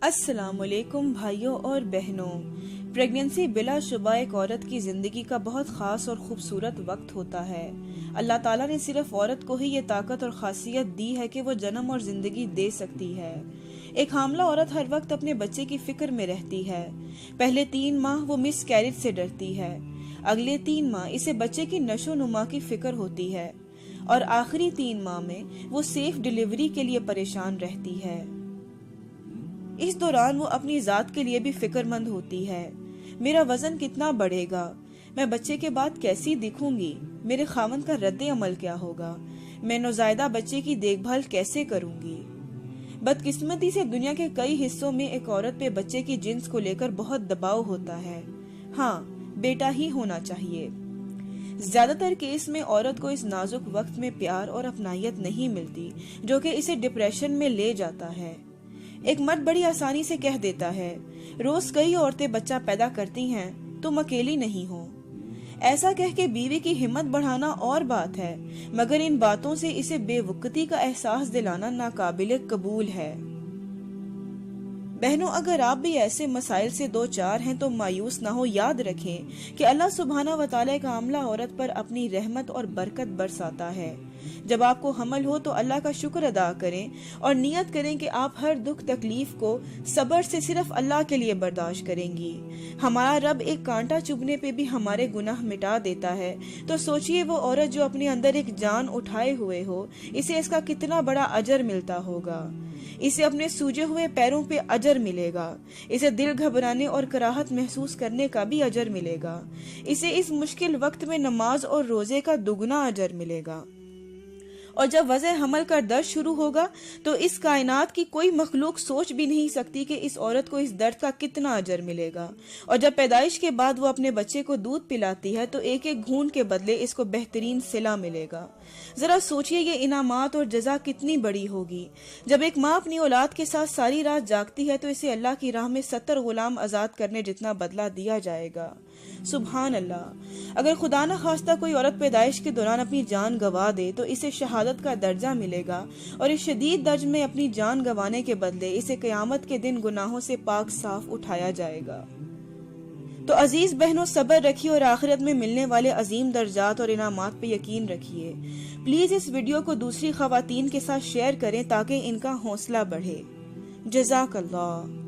السلام علیکم بھائیوں اور بہنوں۔ پریگننسی بلا شبہ ایک عورت کی زندگی کا بہت خاص اور خوبصورت وقت ہوتا ہے۔ اللہ تعالیٰ نے صرف عورت کو ہی یہ طاقت اور خاصیت دی ہے کہ وہ جنم اور زندگی دے سکتی ہے۔ ایک حاملہ عورت ہر وقت اپنے بچے کی فکر میں رہتی ہے۔ پہلے 3 ماہ وہ مس کیریج سے ڈرتی ہے، اگلے 3 ماہ اسے بچے کی نشو نما کی فکر ہوتی ہے، اور آخری 3 ماہ میں وہ سیف ڈیلیوری کے لیے پریشان رہتی ہے۔ اس دوران وہ اپنی ذات کے لیے بھی فکر مند ہوتی ہے۔ میرا وزن کتنا بڑھے گا؟ میں بچے کے بعد کیسی دکھوں گی؟ میرے خاوند کا رد عمل کیا ہوگا؟ میں نوزائیدہ بچے کی دیکھ بھال کیسے کروں گی؟ بدقسمتی سے دنیا کے کئی حصوں میں ایک عورت پہ بچے کی جنس کو لے کر بہت دباؤ ہوتا ہے۔ ہاں، بیٹا ہی ہونا چاہیے۔ زیادہ تر کیس میں عورت کو اس نازک وقت میں پیار اور اپنائیت نہیں ملتی، جو کہ اسے ڈپریشن میں لے جاتا ہے۔ ایک مرد بڑی آسانی سے کہہ دیتا ہے، روز کئی عورتیں بچہ پیدا کرتی ہیں، تم اکیلی نہیں ہو۔ ایسا کہہ کے بیوی کی ہمت بڑھانا اور بات ہے، مگر ان باتوں سے اسے بے وقتی کا احساس دلانا ناقابل قبول ہے۔ بہنوں، اگر آپ بھی ایسے مسائل سے دوچار ہیں تو مایوس نہ ہو۔ یاد رکھیں کہ اللہ سبحانہ وتعالی ایک حاملہ عورت پر اپنی رحمت اور برکت برساتا ہے۔ جب آپ کو حمل ہو تو اللہ کا شکر ادا کریں اور نیت کریں کہ آپ ہر دکھ تکلیف کو صبر سے صرف اللہ کے لیے برداشت کریں گی۔ ہمارا رب ایک کانٹا چبھنے پہ بھی ہمارے گناہ مٹا دیتا ہے، تو سوچئے وہ عورت جو اپنے اندر ایک جان اٹھائے ہوئے ہو، اسے اس کا کتنا بڑا اجر ملتا ہوگا۔ اسے اپنے سوجے ہوئے پیروں پہ اجر ملے گا، اسے دل گھبرانے اور کراہت محسوس کرنے کا بھی اجر ملے گا، اسے اس مشکل وقت میں نماز اور روزے کا دگنا اجر ملے گا۔ اور جب وضع حمل کا درد شروع ہوگا تو اس کائنات کی کوئی مخلوق سوچ بھی نہیں سکتی کہ اس عورت کو اس درد کا کتنا اجر ملے گا۔ اور جب پیدائش کے بعد وہ اپنے بچے کو دودھ پلاتی ہے تو ایک ایک گھونٹ کے بدلے اس کو بہترین صلہ ملے گا۔ ذرا سوچئے یہ انعامات اور جزا کتنی بڑی ہوگی۔ جب ایک ماں اپنی اولاد کے ساتھ ساری رات جاگتی ہے تو اسے اللہ کی راہ میں 70 غلام آزاد کرنے جتنا بدلہ دیا جائے گا۔ سبحان اللہ۔ اگر خدا نہ خواستہ کوئی عورت پیدائش کے دوران اپنی جان گوا دے تو اسے شہادت کا درجہ ملے گا، اور اس شدید درج میں اپنی جان گوانے کے بدلے اسے قیامت کے دن گناہوں سے پاک صاف اٹھایا جائے گا۔ تو عزیز بہنوں، صبر رکھیے اور آخرت میں ملنے والے عظیم درجات اور انعامات پہ یقین رکھیے۔ پلیز اس ویڈیو کو دوسری خواتین کے ساتھ شیئر کریں تاکہ ان کا حوصلہ بڑھے۔ جزاک اللہ۔